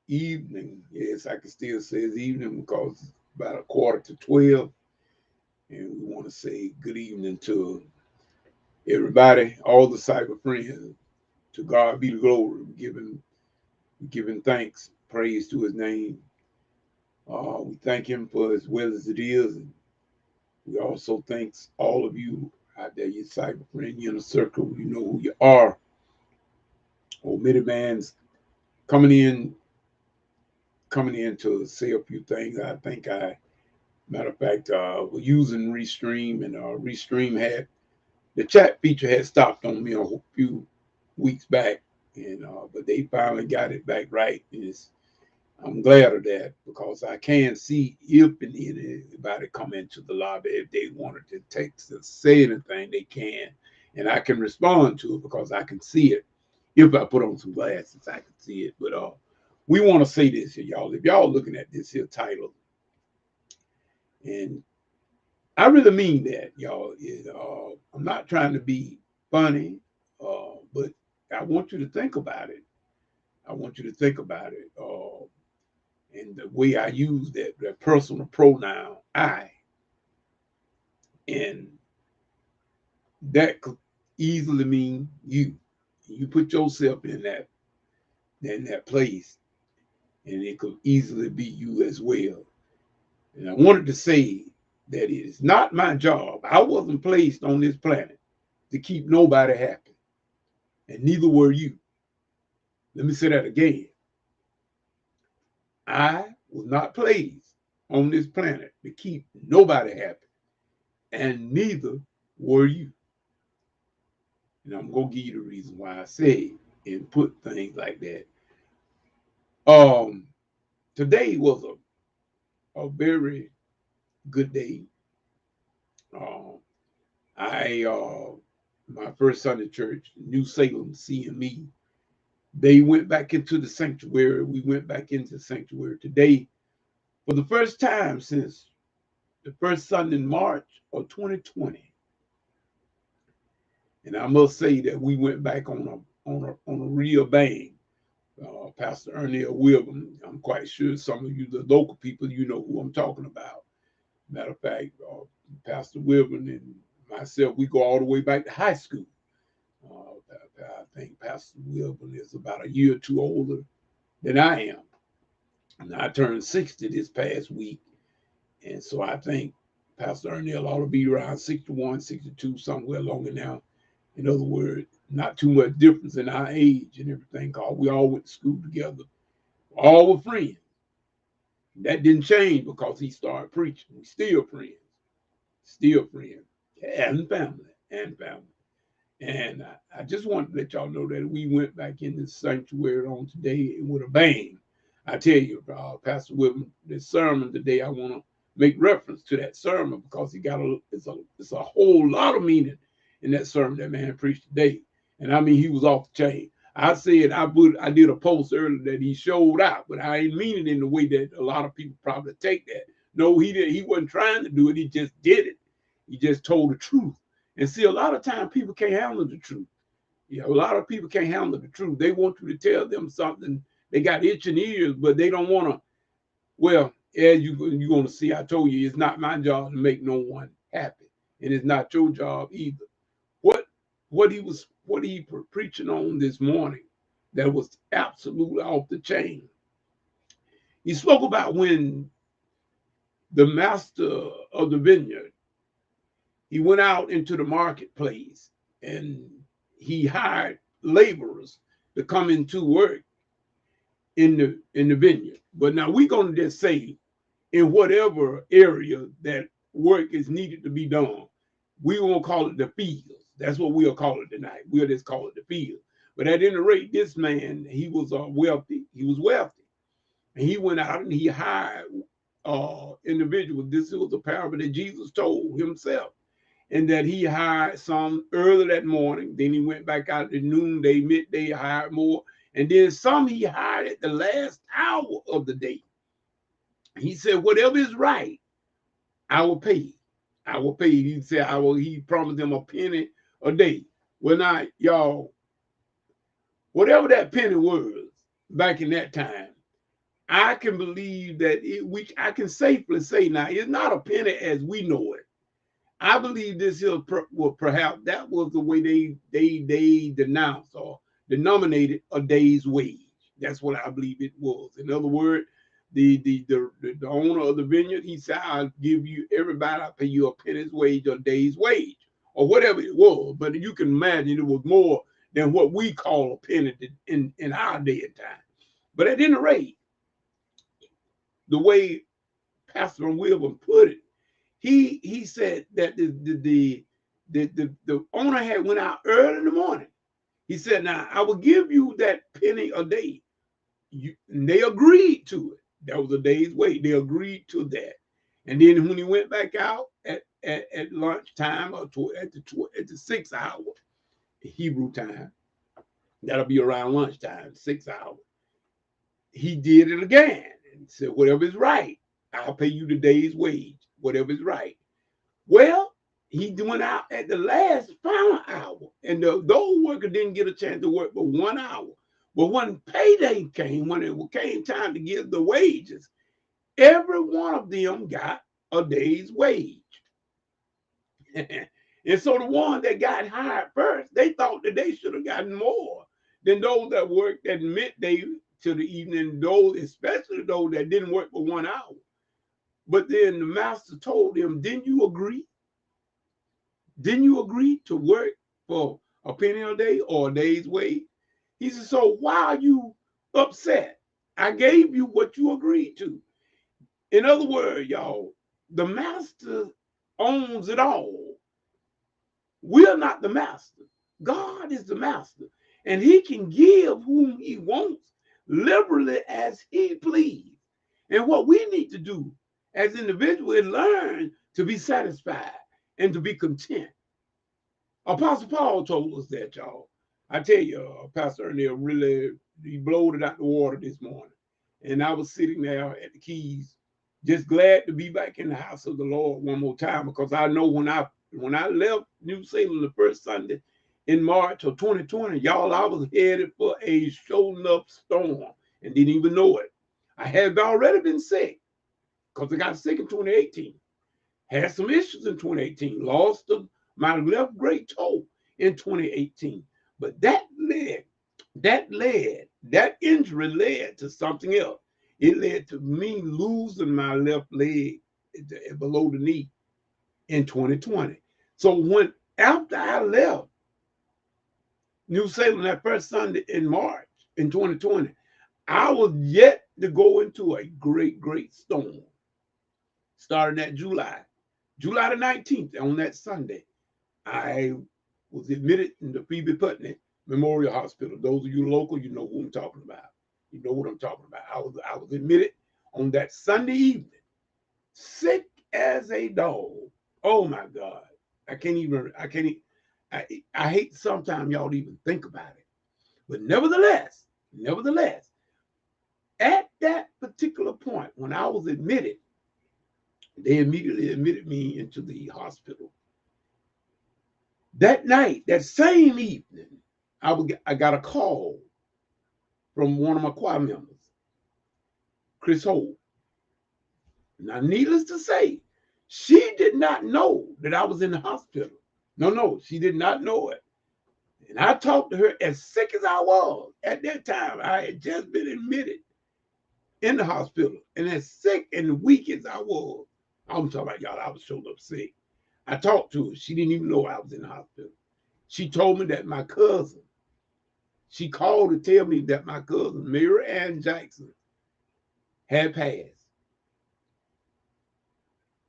evening. Yes, I can still say it's evening because it's about 11:45. And we want to say good evening to everybody, all the cyber friends. To God be the glory. Giving thanks, praise to his name. We thank him for as well as it is. And we also thanks all of you out there, your cyber friend, you in a circle. You know who you are. Old middleman's coming in, coming in to say a few things. I think matter of fact, we're using Restream, and Restream had the chat feature had stopped on me a few weeks back, and but they finally got it back right. I'm glad of that because I can see if anybody come into the lobby if they wanted to text or say anything, they can, and I can respond to it because I can see it. If I put on some glasses, I can see it. But we want to say this here, y'all. If y'all looking at this here title, and I really mean that, y'all. I'm not trying to be funny, but I want you to think about it. I want you to think about it. And the way I use that personal pronoun, I, and that could easily mean you. You put yourself in that place, and it could easily be you as well. And I wanted to say that it is not my job. I wasn't placed on this planet to keep nobody happy, and neither were you. Let me say that again. I was not placed on this planet to keep nobody happy, and neither were you. And I'm gonna give you the reason why I say and put things like that. Um, Today was a very good day. Um, I My first Sunday church, New Salem CME, they went back into the sanctuary. We went back into the sanctuary today for the first time since the first Sunday in March of 2020. And I must say that we went back on a real bang. Pastor Ernest Wilburn, I'm quite sure some of you, the local people, you know who I'm talking about. Matter of fact, Pastor Wilburn and myself, we go all the way back to high school. I think Pastor Wilburn is about a year or two older than I am. And I turned 60 this past week. And so I think Pastor Ernest ought to be around 61, 62, somewhere along in now. In other words, not too much difference in our age and everything, because we all went to school together. All were friends. That didn't change because he started preaching. We still friends. Still friends. And family. And family. And I just wanted to let y'all know that we went back in the sanctuary on today with a bang. I tell you, Pastor William, this sermon today, I want to make reference to that sermon because it's a whole lot of meaning in that sermon that man preached today. And I mean, he was off the chain. I said I did a post earlier that he showed out, but I ain't mean it in the way that a lot of people probably take that. No, he didn't. He wasn't trying to do it. He just did it. He just told the truth. And see, a lot of times people can't handle the truth. Yeah, a lot of people can't handle the truth. They want you to tell them something. They got itching ears, but they don't want to. Well, as you're going to see, I told you, it's not my job to make no one happy, and it's not your job either. What what he preaching on this morning that was absolutely off the chain. He spoke about when the master of the vineyard, he went out into the marketplace and he hired laborers to come into work in the vineyard. But now we're going to just say in whatever area that work is needed to be done, we won't call it the fields. That's what we'll call it tonight. We'll just call it the field. But at any rate, this man, he was wealthy. He was wealthy. And he went out and he hired individuals. This was a parable that Jesus told himself, and that he hired some early that morning. Then he went back out at noonday, midday, hired more. And then some he hired at the last hour of the day. He said, whatever is right, I will pay. I will pay. He said, he promised them a penny a day. Well, now, y'all, whatever that penny was back in that time, I can believe that I can safely say now, it's not a penny as we know it. I believe this is well, perhaps that was the way they denounced or denominated a day's wage. That's what I believe it was. In other words, the owner of the vineyard, he said, I'll give you everybody, I'll pay you a penny's wage or a day's wage or whatever it was. But you can imagine it was more than what we call a penny in our day and time. But at any rate, the way Pastor William put it, he said that the owner had went out early in the morning. He said, now I will give you that penny a day. And they agreed to it. That was a day's wait. They agreed to that. And then when he went back out at lunchtime or at the 6th hour, Hebrew time, that'll be around lunchtime, 6 hours. He did it again and said, whatever is right, I'll pay you the day's wage, whatever is right. Well, he went out at the last final hour, and those workers didn't get a chance to work but 1 hour. But when payday came, when it came time to give the wages, every one of them got a day's wage. And so the ones that got hired first, they thought that they should have gotten more than those that worked at midday to the evening, those, especially those that didn't work for 1 hour. But then the master told them, didn't you agree? Didn't you agree to work for a penny a day or a day's wage? He said, so why are you upset? I gave you what you agreed to. In other words, y'all, the master owns it all. We're not the master. God is the master. And he can give whom he wants liberally as he please. And what we need to do as individuals is learn to be satisfied and to be content. Apostle Paul told us that, y'all. I tell you, Pastor Ernie really, he blowed it out the water this morning. And I was sitting there at the keys, just glad to be back in the house of the Lord one more time, because I know when I left New Salem the first Sunday in March of 2020, y'all, I was headed for a showing up storm and didn't even know it. I had already been sick because I got sick in 2018. Had some issues in 2018, lost my left great toe in 2018. But that injury led to something else. It led to me losing my left leg below the knee in 2020. So after I left New Salem that first Sunday in March in 2020, I was yet to go into a great, great storm. Starting that July the 19th, on that Sunday, I was admitted in the Phoebe Putney Memorial Hospital. Those of you local, you know who I'm talking about. You know what I'm talking about. I was admitted on that Sunday evening, sick as a dog. Oh my God. I hate sometimes y'all even think about it. But nevertheless, at that particular point, when I was admitted, they immediately admitted me into the hospital. That night, that same evening, I got a call from one of my choir members, Chris Holt. Now, needless to say, she did not know that I was in the hospital. No, she did not know it. And I talked to her as sick as I was. At that time, I had just been admitted in the hospital. And as sick and weak as I was, I'm talking about y'all, I was showed up sick. I talked to her. She didn't even know I was in the hospital. She told me that my cousin, she called to tell me that my cousin, Mary Ann Jackson, had passed.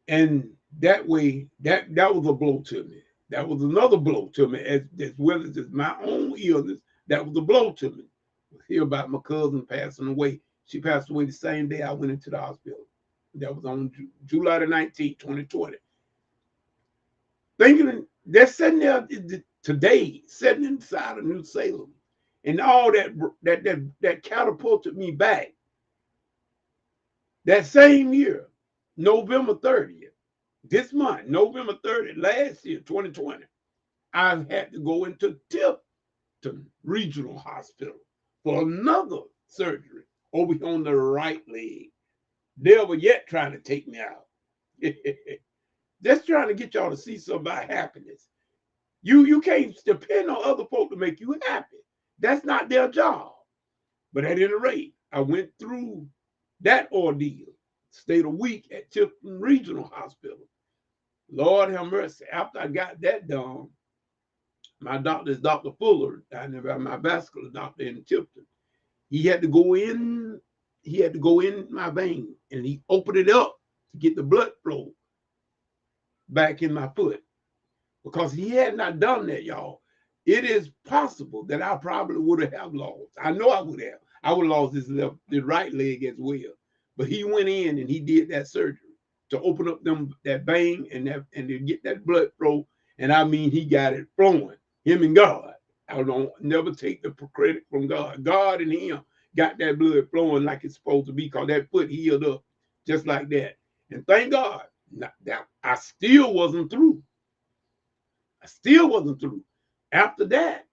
And that way, that was a blow to me. That was another blow to me, as well as my own illness. That was a blow to me. Hear about my cousin passing away. She passed away the same day I went into the hospital. That was on July the 19th, 2020. Thinking they're sitting there today, sitting inside of New Salem, and all that catapulted me back. That same year, November 30th, this month, November 30th, last year, 2020, I had to go into Tipton Regional Hospital for another surgery over here on the right leg. Devil yet trying to take me out. Just trying to get y'all to see something about happiness. You can't depend on other folk to make you happy. That's not their job. But at any rate, I went through that ordeal, stayed a week at Tipton Regional Hospital. Lord have mercy. After I got that done, my doctor is Dr. Fuller, down there, my vascular doctor in Tipton. He had to go in, my vein and he opened it up to get the blood flow back in my foot. Because he had not done that, y'all, it is possible that I probably would have lost. I know I would have. I would have lost the right leg as well. But he went in and he did that surgery to open up that vein and to get that blood flow. And I mean, he got it flowing. Him and God. I don't never take the credit from God. God and him got that blood flowing like it's supposed to be, because that foot healed up just like that. And thank God, that I still wasn't through. After that,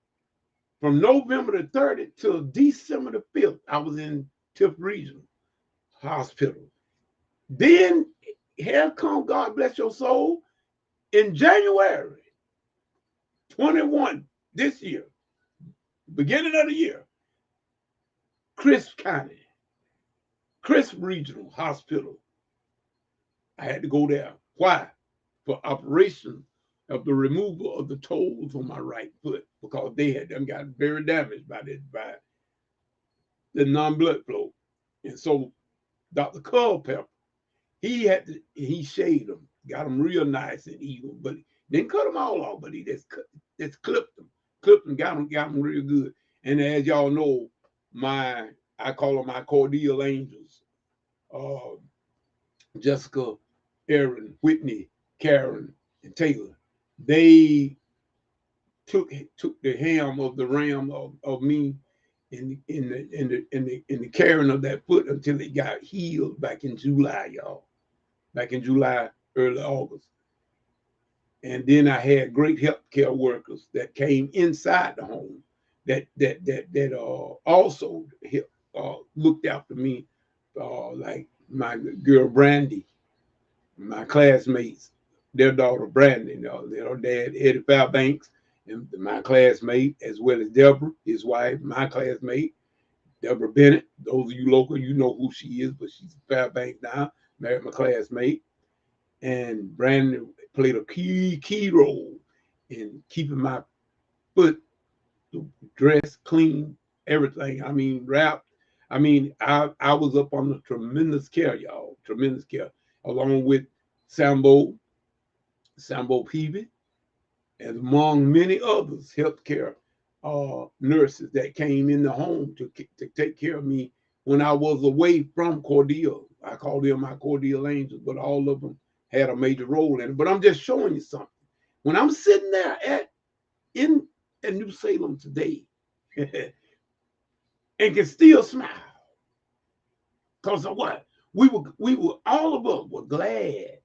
from November the 30th till December the 5th, I was in Tipton Regional Hospital. Then here come, God bless your soul, in January 21 this year, beginning of the year, Crisp Regional Hospital. I had to go there. Why? For operation of the removal of the toes on my right foot, because they had done got very damaged by the non-blood flow. And so Dr. Culpepper, he shaved them, got them real nice and even, but didn't cut them all off, but he just clipped them, got them real good. And as y'all know, I call them my cordial angels. Jessica, Aaron, Whitney, Karen, and Taylor. They took the ham of the ram of me in the carrying of that foot until it got healed back in July, y'all. Back in July, early August. And then I had great healthcare workers that came inside the home that also looked after me, like my girl Brandy, my classmates, their daughter Brandy, their dad Eddie Fairbanks, and my classmate, as well as Deborah, his wife, my classmate, Deborah Bennett. Those of you local, you know who she is, but she's Fairbanks now, married my classmate. And Brandon played a key role in keeping my foot dressed, clean, everything. I mean, wrapped. I mean, I was up on the tremendous care, y'all, tremendous care, along with Sambo Peavy, and among many others, healthcare nurses that came in the home to take care of me when I was away from Cordial. I call them my Cordial angels, but all of them had a major role in it. But I'm just showing you something. When I'm sitting there in New Salem today and can still smile, because of what? We were all of us were glad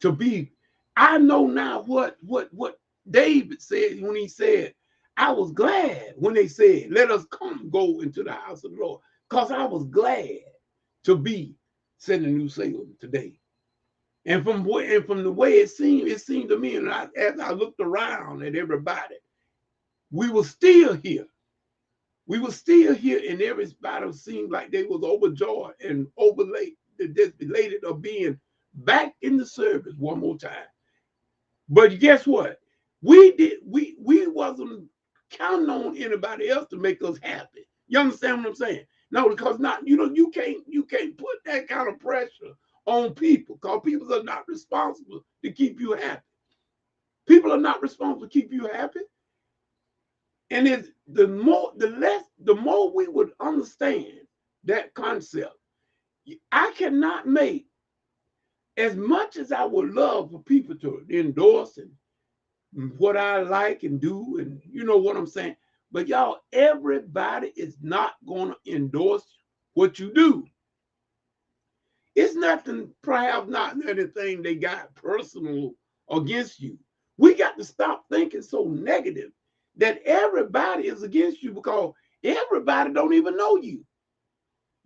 to be. I know now what David said when he said, I was glad when they said, let us go into the house of the Lord, because I was glad to be sitting in New Salem today. And from the way it seemed to me, and as I looked around at everybody, we were still here. We were still here, and everybody seemed like they was overjoyed and elated of being back in the service one more time. But guess what? We wasn't counting on anybody else to make us happy. You understand what I'm saying? No, because you can't put that kind of pressure on people, because people are not responsible to keep you happy. People are not responsible to keep you happy. And it's the more we would understand that concept. I cannot make, as much as I would love for people to endorse and what I like and do, and you know what I'm saying. But y'all, everybody is not going to endorse what you do. It's nothing, perhaps not anything they got personal against you. We got to stop thinking so negative that everybody is against you, because everybody don't even know you.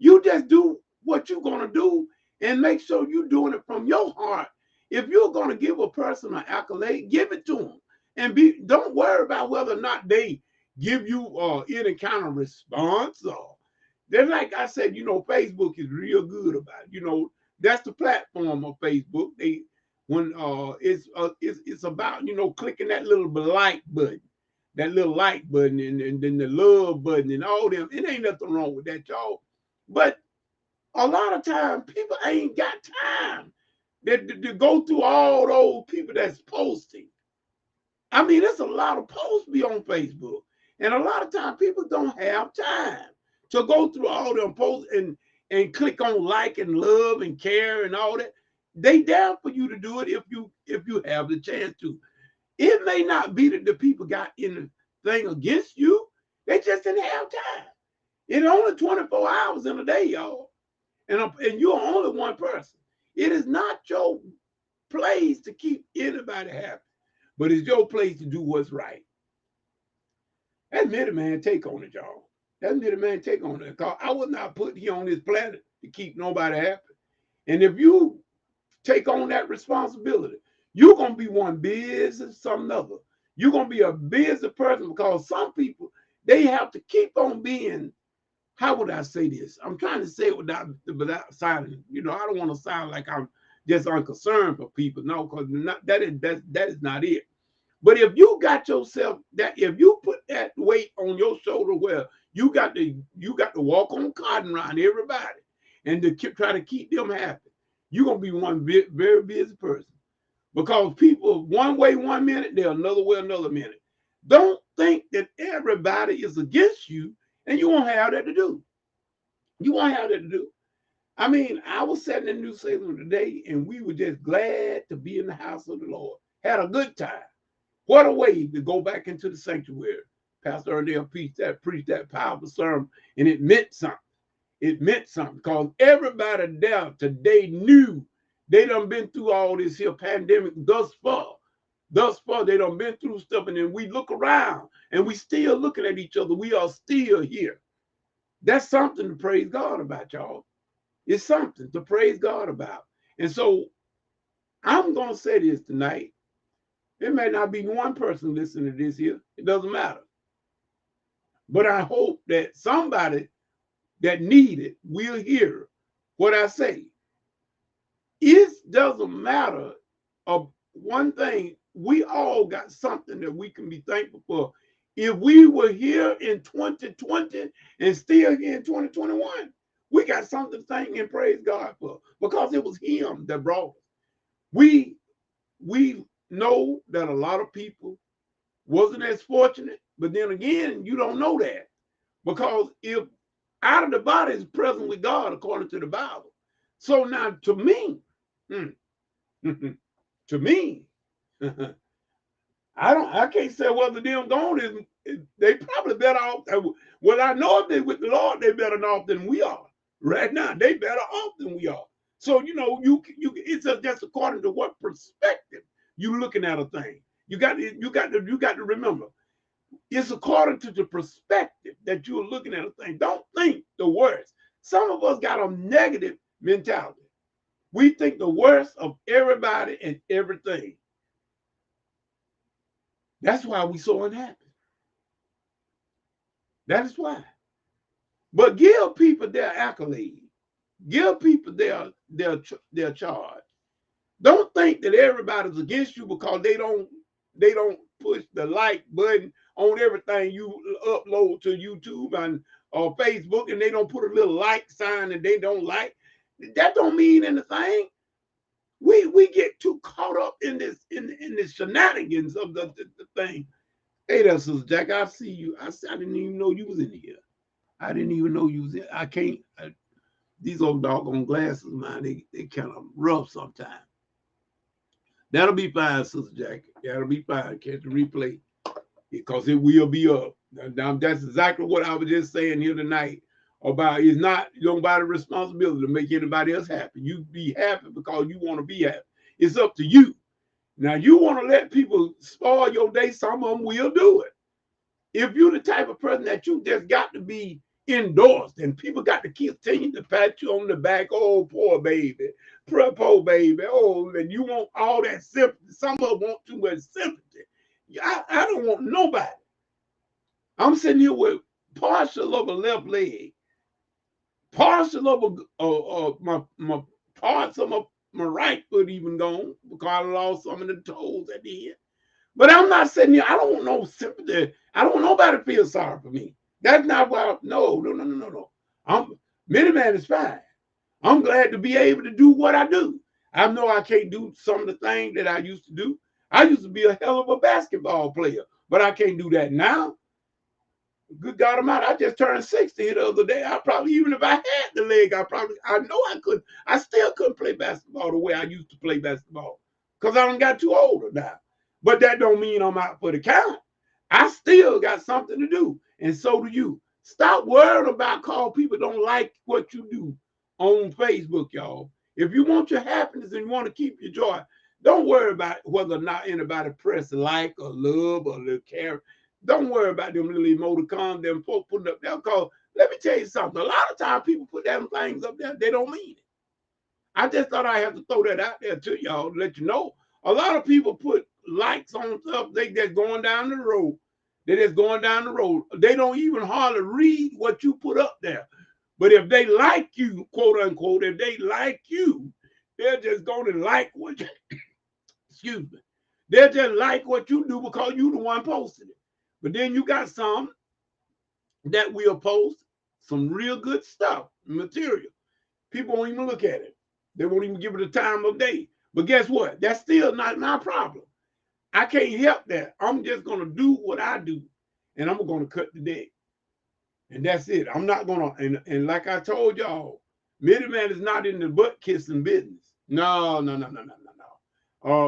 You just do what you're going to do and make sure you're doing it from your heart. If you're going to give a person an accolade, give it to them. And don't worry about whether or not they give you any kind of response. Or they're like I said, Facebook is real good about it. That's the platform of Facebook. It's about clicking that little like button, and then the love button and all them. It ain't nothing wrong with that, y'all. But a lot of times people ain't got time to go through all those people that's posting. I mean, there's a lot of posts be on Facebook, and a lot of times people don't have time to go through all them posts and click on like and love and care and all that. They down for you to do it if you have the chance to. It may not be that the people got anything against you. They just didn't have time. It's only 24 hours in a day, y'all. And you're only one person. It is not your place to keep anybody happy, but it's your place to do what's right. That's middleman take on it, y'all. That's middleman take on it. Because I was not put here on this planet to keep nobody happy. And if you take on that responsibility, you're going to be one busy some other. You're going to be a busy person because some people, they have to keep on being, how would I say this? I'm trying to say it without sounding, I don't want to sound like I'm just unconcerned for people. No, because that is not it. But if you got yourself if you put that weight on your shoulder where you got to walk on cotton around everybody and to try to keep them happy, you're gonna be one very busy person. Because people one way 1 minute, they're another way another minute. Don't think that everybody is against you and you won't have that to do. You won't have that to do. I mean, I was sitting in New Salem today and we were just glad to be in the house of the Lord. Had a good time. What a way to go back into the sanctuary. Pastor Ernell preached that powerful sermon, and it meant something. It meant something because everybody there today knew they done been through all this here pandemic thus far. Thus far, they done been through stuff, and then we look around and we still looking at each other. We are still here. That's something to praise God about, y'all. It's something to praise God about. And so I'm going to say this tonight. There may not be one person listening to this here. It doesn't matter. But I hope that somebody that need it will hear what I say. It doesn't matter of one thing. We all got something that we can be thankful for. If we were here in 2020 and still here in 2021, we got something to thank and praise God for because it was Him that brought us. We know that a lot of people wasn't as fortunate, but then again, you don't know that because if out of the body is present with God according to the Bible. So now to me, I can't say whether them gone is they probably better off. Well, I know if they with the Lord, they better off than we are right now. They better off than we are. So it's just according to what perspective you looking at a thing. You got to remember, it's according to the perspective that you're looking at a thing. Don't think the worst. Some of us got a negative mentality. We think the worst of everybody and everything. That's why we so unhappy. That is why. But give people their accolade. Give people their charge. Don't think that everybody's against you because they don't push the like button on everything you upload to YouTube and or Facebook, and they don't put a little like sign and they don't like. That don't mean anything. We get too caught up in this shenanigans of the thing. Hey there, Sister Jack, I see you. I didn't even know you was in here. I didn't even know you was in. I can't. These old doggone glasses, man, they kind of rough sometimes. That'll be fine, Sister Jackie. That'll be fine. Catch the replay because it will be up. Now, that's exactly what I was just saying here tonight about it's not nobody's responsibility to make anybody else happy. You be happy because you want to be happy. It's up to you. Now, you want to let people spoil your day, some of them will do it. If you're the type of person that you just got to be endorsed, and people got to continue to pat you on the back. Oh, poor baby, poor baby. Oh, and you want all that sympathy. Some of them want too much sympathy. I don't want nobody. I'm sitting here with partial of a left leg, partial of my parts of my right foot even gone because I lost some of the toes at the end. But I'm not sitting here. I don't want no sympathy. I don't want nobody to feel sorry for me. That's not why. No. Middleman is fine. I'm glad to be able to do what I do. I know I can't do some of the things that I used to do. I used to be a hell of a basketball player, but I can't do that now. Good God Almighty, I just turned 60 the other day. I probably, even if I had the leg, I know I could. I still couldn't play basketball the way I used to play basketball because I done got too old now. But that don't mean I'm out for the count. I still got something to do, and so do you. Stop worrying about call people don't like what you do on Facebook, y'all. If you want your happiness and you want to keep your joy, don't worry about whether or not anybody press like or love or little care. Don't worry about them little emoticons, them folks putting up there. Because let me tell you something. A lot of times people put them things up there, they don't mean it. I just thought I had to throw that out there to y'all to let you know. A lot of people put likes on stuff. They just going down the road. They're just going down the road. They don't even hardly read what you put up there. But if they like you, quote unquote, if they like you, they're just going to like what you, excuse me. They're just like what you do because you the one posted it. But then you got some that will post some real good stuff, material. People won't even look at it. They won't even give it a time of day. But guess what? That's still not my problem. I can't help that. I'm just going to do what I do, and I'm going to cut the deck. And that's it. I'm not going to, and like I told y'all, middleman is not in the butt kissing business. No.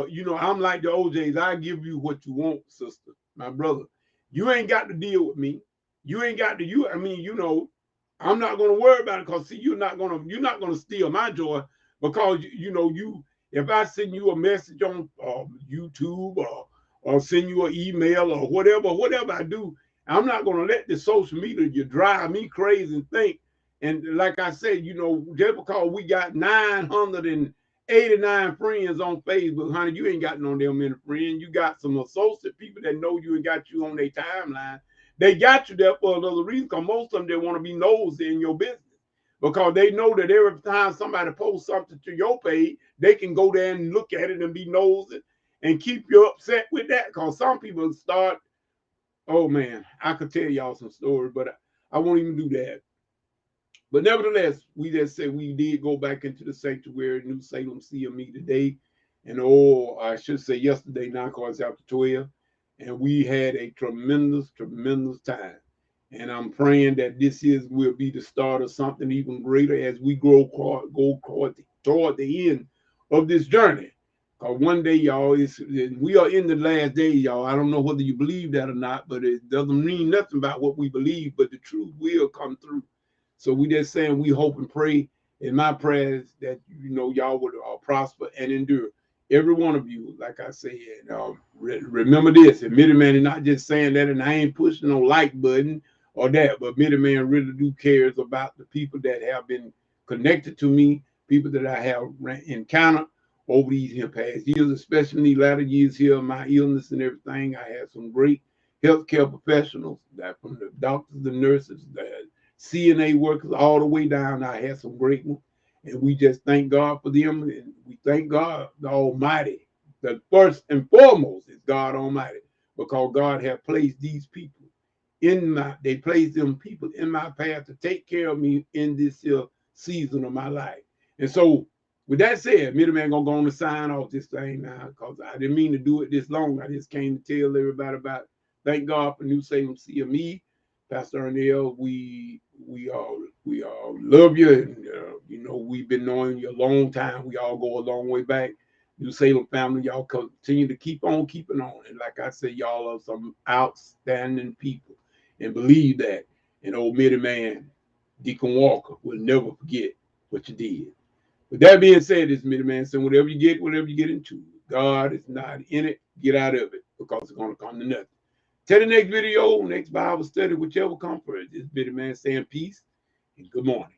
You know, I'm like the OJs. I give you what you want, sister, my brother. You ain't got to deal with me. You ain't got to. I mean, you know, I'm not going to worry about it because see, you're not going to steal my joy because you know you. If I send you a message on YouTube or send you an email or whatever I do, I'm not going to let the social media you drive me crazy and think. And like I said, you know, just because we got 989 friends on Facebook, honey, you ain't got no damn many friends. You got some associate people that know you and got you on their timeline. They got you there for another reason because most of them, they want to be nosy in your business because they know that every time somebody posts something to your page, they can go there and look at it and be nosy and keep you upset with that because some people start, oh man, I could tell y'all some stories, but I won't even do that. But nevertheless, we just said we did go back into the sanctuary, New Salem CME today. And I should say yesterday, now because after 12. And we had a tremendous time. And I'm praying that this will be the start of something even greater as we go toward the end of this journey. Because one day, y'all, we are in the last days, y'all. I don't know whether you believe that or not, but it doesn't mean nothing about what we believe, but the truth will come through. So we just saying we hope and pray in my prayers that, you know, y'all would prosper and endure. Every one of you, like I said, remember this, and middleman is not just saying that, and I ain't pushing no like button or that, but middleman really do cares about the people that have been connected to me, people that I have encountered over these past years, especially in these latter years here, my illness and everything. I had some great healthcare professionals, that from the doctors, the nurses, the CNA workers, all the way down. I had some great ones. And we just thank God for them. And we thank God, the Almighty. The first and foremost is God Almighty. Because God has placed these people they placed them people in my path to take care of me in this season of my life. And so, with that said, middleman gonna go on and sign off this thing now because I didn't mean to do it this long. I just came to tell everybody about it. Thank God for New Salem CME. Pastor Ernell, we all love you, and you know we've been knowing you a long time. We all go a long way back. New Salem family, y'all continue to keep on keeping on, and like I said, y'all are some outstanding people, and believe that. And old middleman Deacon Walker will never forget what you did. With that being said, this middleman saying whatever you get into, God is not in it. Get out of it because it's going to come to nothing. Till the next video, next Bible study, whichever comes first. This Bitty Man saying peace and good morning.